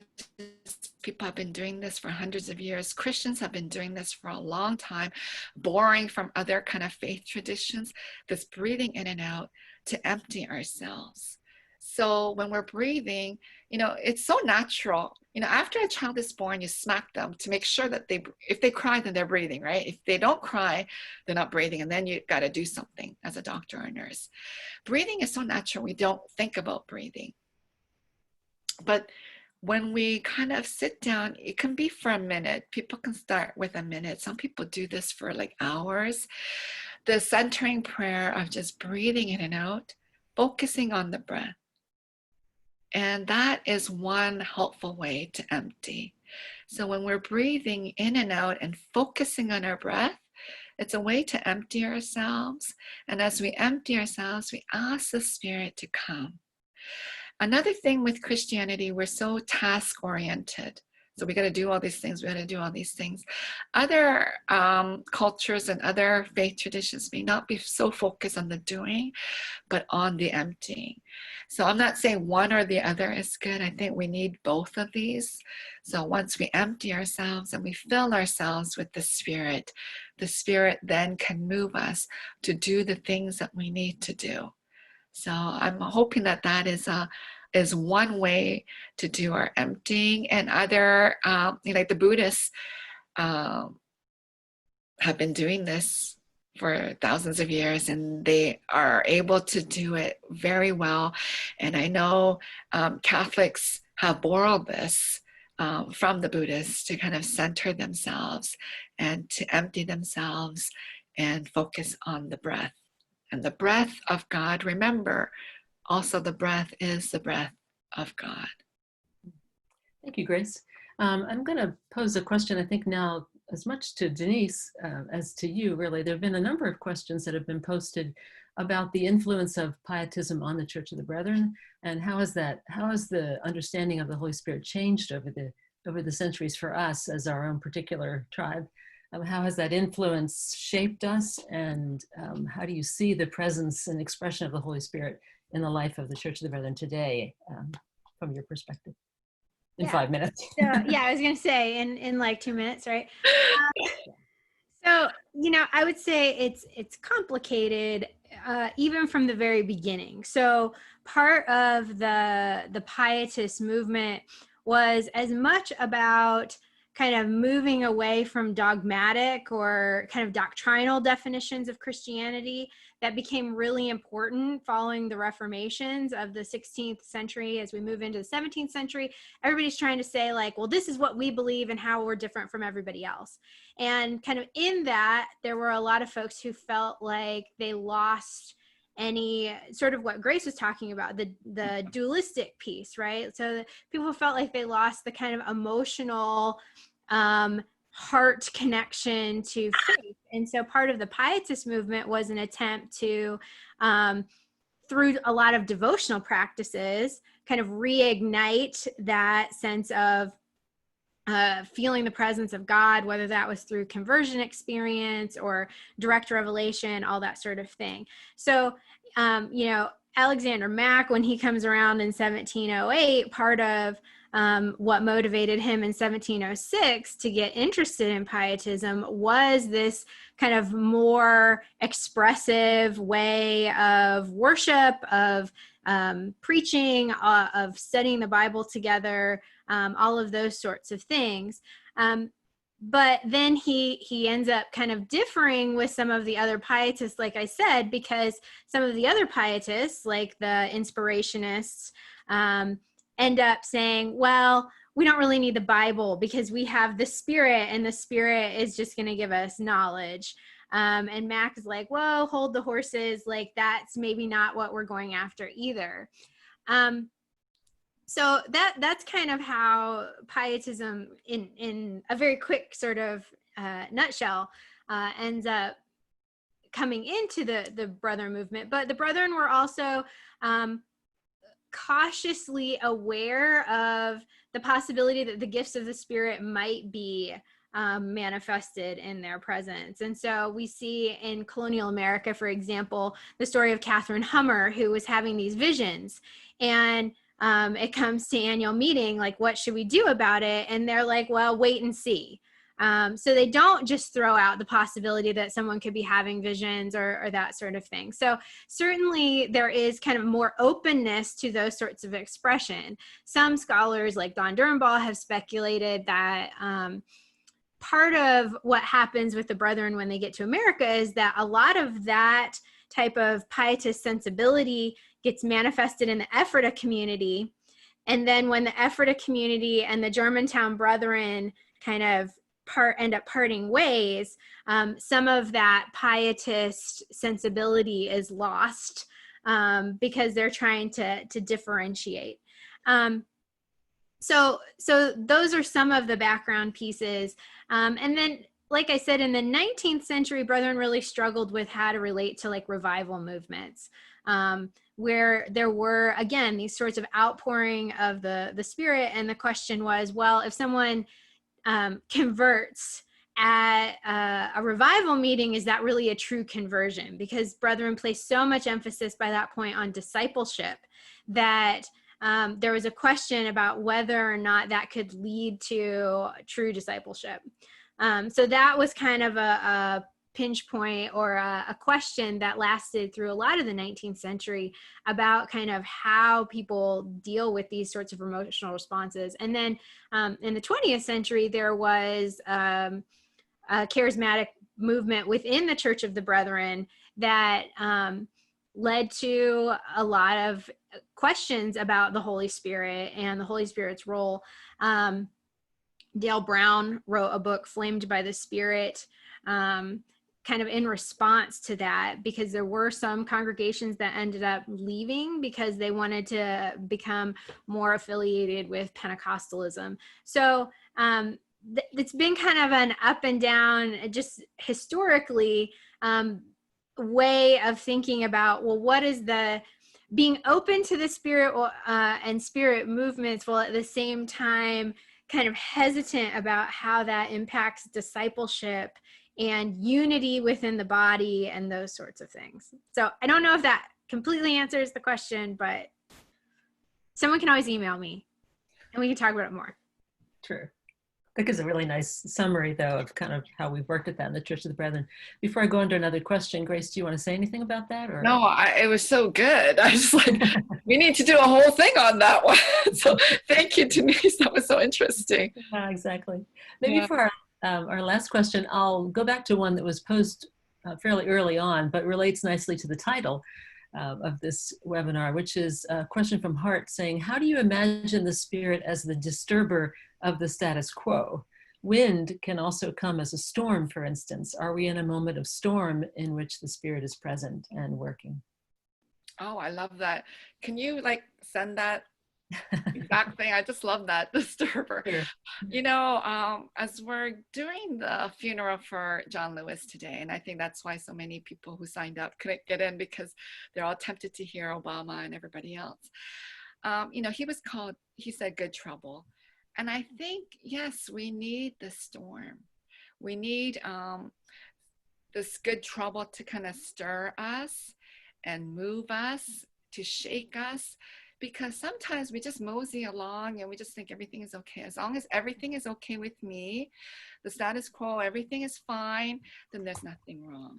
people have been doing this for hundreds of years. Christians have been doing this for a long time, borrowing from other kind of faith traditions, this breathing in and out to empty ourselves. So when we're breathing, it's so natural. After a child is born, you smack them to make sure that if they cry, then they're breathing, right? If they don't cry, they're not breathing. And then you got to do something as a doctor or a nurse. Breathing is so natural. We don't think about breathing. But when we kind of sit down, it can be for a minute. People can start with a minute. Some people do this for like hours. The centering prayer of just breathing in and out, focusing on the breath. And that is one helpful way to empty. So when we're breathing in and out and focusing on our breath, it's a way to empty ourselves. And as we empty ourselves, we ask the Spirit to come. Another thing with Christianity, we're so task-oriented. So we got to do all these things. We got to do all these things. Other cultures and other faith traditions may not be so focused on the doing, but on the emptying. So I'm not saying one or the other is good. I think we need both of these. So once we empty ourselves and we fill ourselves with the Spirit then can move us to do the things that we need to do. So I'm hoping that is one way to do our emptying. And other, like the Buddhists have been doing this for thousands of years, and they are able to do it very well. And I know Catholics have borrowed this from the Buddhists to kind of center themselves and to empty themselves and focus on the breath. And the breath of God, remember, also the breath is the breath of God. Thank you, Grace. I'm going to pose a question, I think now, as much to Denise as to you, really. There have been a number of questions that have been posted about the influence of pietism on the Church of the Brethren, and how has the understanding of the Holy Spirit changed over the centuries for us as our own particular tribe? How has that influence shaped us, and how do you see the presence and expression of the Holy Spirit in the life of the Church of the Brethren today, from your perspective? In 5 minutes. So, I was going to say in like 2 minutes, right? So, I would say it's complicated, even from the very beginning. So part of the pietist movement was as much about kind of moving away from dogmatic or kind of doctrinal definitions of Christianity that became really important following the reformations of the 16th century. As we move into the 17th century, everybody's trying to say like, well, this is what we believe and how we're different from everybody else. And kind of in that, there were a lot of folks who felt like they lost any sort of what Grace was talking about, the dualistic piece, right? So people felt like they lost the kind of emotional heart connection to faith. And so part of the Pietist movement was an attempt to, through a lot of devotional practices, kind of reignite that sense of feeling the presence of God, whether that was through conversion experience or direct revelation, all that sort of thing. So, Alexander Mack, when he comes around in 1708, part of what motivated him in 1706 to get interested in Pietism was this kind of more expressive way of worship, of preaching, of studying the Bible together, all of those sorts of things. But then he ends up kind of differing with some of the other Pietists, like I said, because some of the other Pietists, like the Inspirationists, end up saying, well, we don't really need the Bible because we have the Spirit, and the Spirit is just going to give us knowledge. And Mac is like, whoa, hold the horses. Like, that's maybe not what we're going after either. So that's kind of how Pietism, in a very quick sort of nutshell, ends up coming into the Brethren movement. But the Brethren were also cautiously aware of the possibility that the gifts of the Spirit might be manifested in their presence. And so we see in colonial America, for example, the story of Catherine Hummer, who was having these visions. And it comes to annual meeting, like, what should we do about it? And they're like, well, wait and see. So they don't just throw out the possibility that someone could be having visions or that sort of thing. So certainly there is kind of more openness to those sorts of expression. Some scholars like Don Durnball have speculated that part of what happens with the Brethren when they get to America is that a lot of that type of pietist sensibility gets manifested in the Ephrata community. And then when the Ephrata community and the Germantown Brethren kind of end up parting ways, some of that pietist sensibility is lost because they're trying to differentiate. So those are some of the background pieces. And then, like I said, in the 19th century, Brethren really struggled with how to relate to like revival movements, where there were, again, these sorts of outpouring of the Spirit. And the question was, well, if someone converts at a revival meeting, is that really a true conversion? Because Brethren placed so much emphasis by that point on discipleship that there was a question about whether or not that could lead to true discipleship. So that was kind of a pinch point or a question that lasted through a lot of the 19th century about kind of how people deal with these sorts of emotional responses. And then in the 20th century, there was a charismatic movement within the Church of the Brethren that led to a lot of questions about the Holy Spirit and the Holy Spirit's role. Dale Brown wrote a book, Flamed by the Spirit, kind of in response to that, because there were some congregations that ended up leaving because they wanted to become more affiliated with Pentecostalism. So it's been kind of an up and down, just historically, way of thinking about, well, what is the being open to the Spirit and Spirit movements, while at the same time kind of hesitant about how that impacts discipleship and unity within the body and those sorts of things. So I don't know if that completely answers the question, but someone can always email me and we can talk about it more. True. That gives a really nice summary, though, of kind of how we've worked at that in the Church of the Brethren. Before I go into another question, Grace, do you want to say anything about that? Or No, it was so good. I was like, we need to do a whole thing on that one. So thank you, Denise. That was so interesting. Yeah, exactly. Maybe Yeah. for our last question, I'll go back to one that was posed fairly early on, but relates nicely to the title of this webinar, which is a question from Hart saying, how do you imagine the Spirit as the disturber of the status quo? Wind can also come as a storm, for instance. Are we in a moment of storm in which the Spirit is present and working? Oh, I love that. Can you like send that exact thing? I just love that disturber. Sure. You know, as we're doing the funeral for John Lewis today, and I think that's why so many people who signed up couldn't get in because they're all tempted to hear Obama and everybody else. You know, he was called, he said, good trouble. And I think, yes, we need the storm. We need this good trouble to kind of stir us and move us, to shake us, because sometimes we just mosey along and we just think everything is okay. As long as everything is okay with me, the status quo, everything is fine, then there's nothing wrong.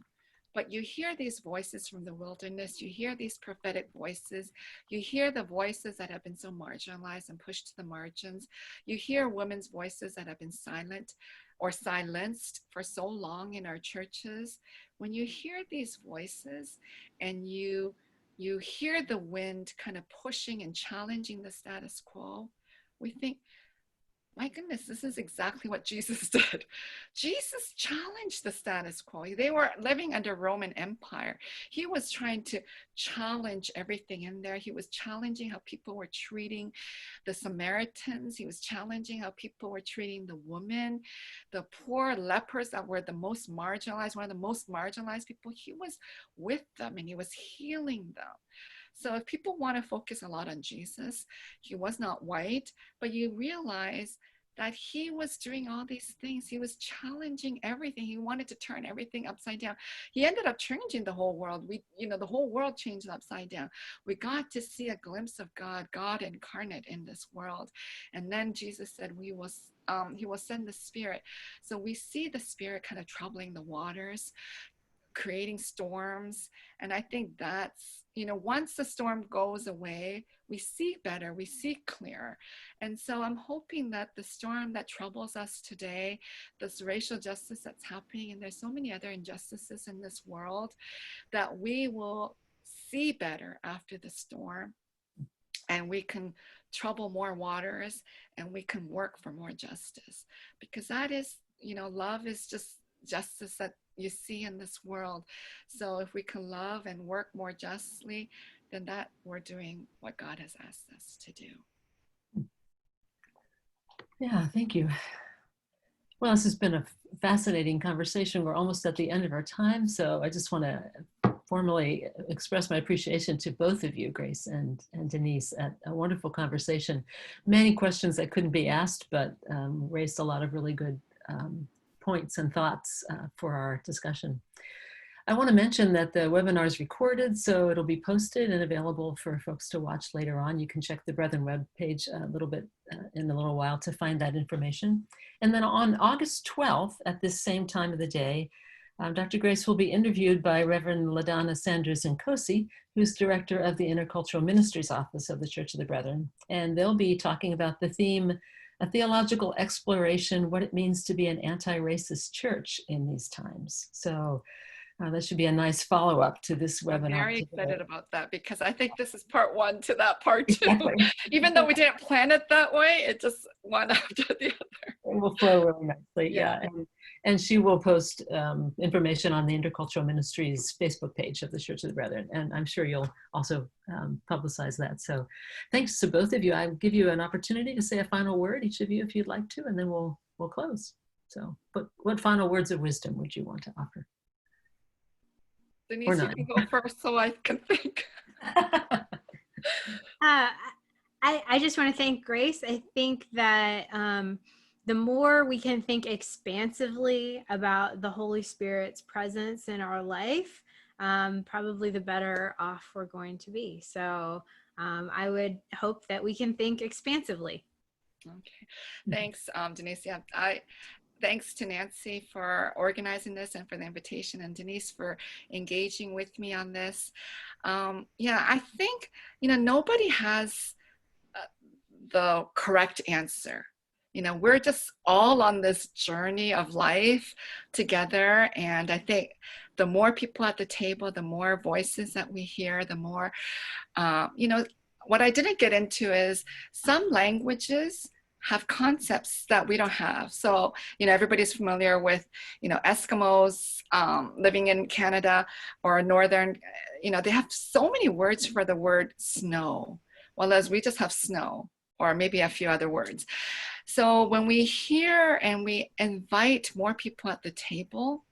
But you hear these voices from the wilderness, you hear these prophetic voices, you hear the voices that have been so marginalized and pushed to the margins, you hear women's voices that have been silent or silenced for so long in our churches. When you hear these voices and you hear the wind kind of pushing and challenging the status quo, we think, my goodness, this is exactly what Jesus did. Jesus challenged the status quo. They were living under Roman Empire. He was trying to challenge everything in there. He was challenging how people were treating the Samaritans. He was challenging how people were treating the women, the poor lepers that were the most marginalized, one of the most marginalized people. He was with them and he was healing them. So if people want to focus a lot on Jesus, he was not white, but you realize that he was doing all these things. He was challenging everything. He wanted to turn everything upside down. He ended up changing the whole world. The whole world changed upside down. We got to see a glimpse of God, God incarnate in this world. And then Jesus said, he will send the Spirit. So we see the Spirit kind of troubling the waters, creating storms. And I think that's, once the storm goes away, we see better, we see clearer. And so I'm hoping that the storm that troubles us today, this racial justice that's happening, and there's so many other injustices in this world, that we will see better after the storm, and we can trouble more waters, and we can work for more justice. Because that is, love is just justice that you see in this world. So if we can love and work more justly, then that we're doing what God has asked us to do. Yeah, thank you. Well, this has been a fascinating conversation. We're almost at the end of our time, so I just want to formally express my appreciation to both of you, Grace and Denise, at a wonderful conversation. Many questions that couldn't be asked, but raised a lot of really good points and thoughts for our discussion. I want to mention that the webinar is recorded, so it'll be posted and available for folks to watch later on. You can check the Brethren webpage a little bit in a little while to find that information. And then on August 12th, at this same time of the day, Dr. Grace will be interviewed by Reverend LaDonna Sanders Nkosi, who's director of the Intercultural Ministries Office of the Church of the Brethren. And they'll be talking about the theme, a theological exploration, what it means to be an anti-racist church in these times. So that should be a nice follow-up to this webinar. I'm very excited about that, because I think this is part one to that part two. Exactly. Even though we didn't plan it that way, it just one after the other. It will flow really nicely, yeah. And she will post information on the Intercultural Ministries Facebook page of the Church of the Brethren, and I'm sure you'll also publicize that. So thanks to both of you. I'll give you an opportunity to say a final word, each of you, if you'd like to, and then we'll close. So what final words of wisdom would you want to offer? Denise, you can go first so I can think. I just want to thank Grace. I think that the more we can think expansively about the Holy Spirit's presence in our life, probably the better off we're going to be. So I would hope that we can think expansively. Okay. Thanks, Denise. Yeah, thanks to Nancy for organizing this and for the invitation, and Denise for engaging with me on this. Yeah, I think, nobody has the correct answer. We're just all on this journey of life together. And I think the more people at the table, the more voices that we hear, the more, what I didn't get into is some languages have concepts that we don't have. So, everybody's familiar with, Eskimos living in Canada or Northern, they have so many words for the word snow, while as we just have snow, or maybe a few other words. So when we hear and we invite more people at the table,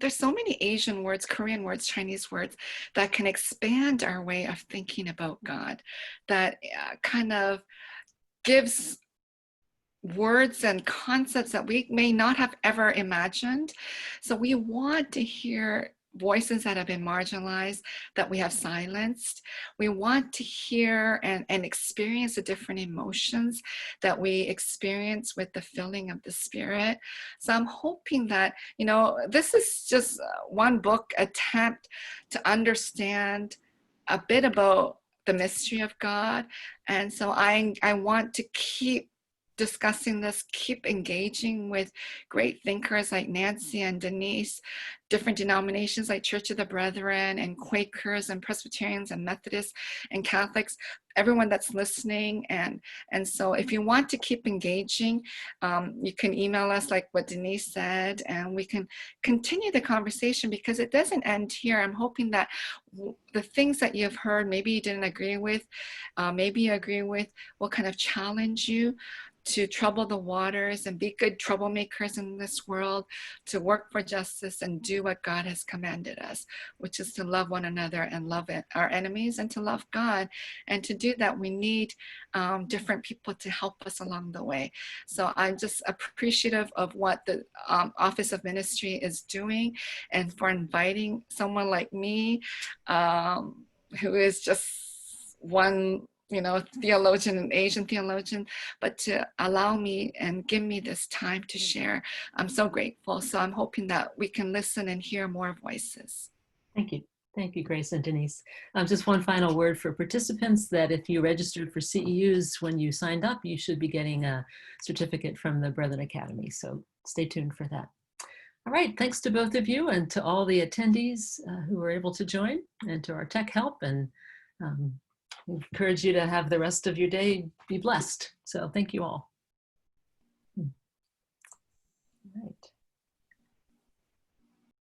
there's so many Asian words, Korean words, Chinese words that can expand our way of thinking about God, that kind of gives words and concepts that we may not have ever imagined. So we want to hear voices that have been marginalized, that we have silenced. We want to hear and experience the different emotions that we experience with the filling of the Spirit. So I'm hoping that, this is just one book attempt to understand a bit about the mystery of God. And so I want to keep discussing this, keep engaging with great thinkers like Nancy and Denise, different denominations like Church of the Brethren and Quakers and Presbyterians and Methodists and Catholics, everyone that's listening. And so if you want to keep engaging, you can email us like what Denise said, and we can continue the conversation, because it doesn't end here. I'm hoping that the things that you've heard, maybe you didn't agree with, maybe you agree with, will kind of challenge you to trouble the waters and be good troublemakers in this world, to work for justice and do what God has commanded us, which is to love one another and love our enemies and to love God. And to do that, we need different people to help us along the way. So I'm just appreciative of what the Office of Ministry is doing, and for inviting someone like me, who is just one theologian, an Asian theologian, but to allow me and give me this time to share. I'm so grateful. So I'm hoping that we can listen and hear more voices. Thank you. Thank you, Grace and Denise. Just one final word for participants, that if you registered for CEUs when you signed up, you should be getting a certificate from the Brethren Academy. So stay tuned for that. All right, thanks to both of you and to all the attendees who were able to join, and to our tech help. And encourage you to have the rest of your day be blessed. So thank you all. All right.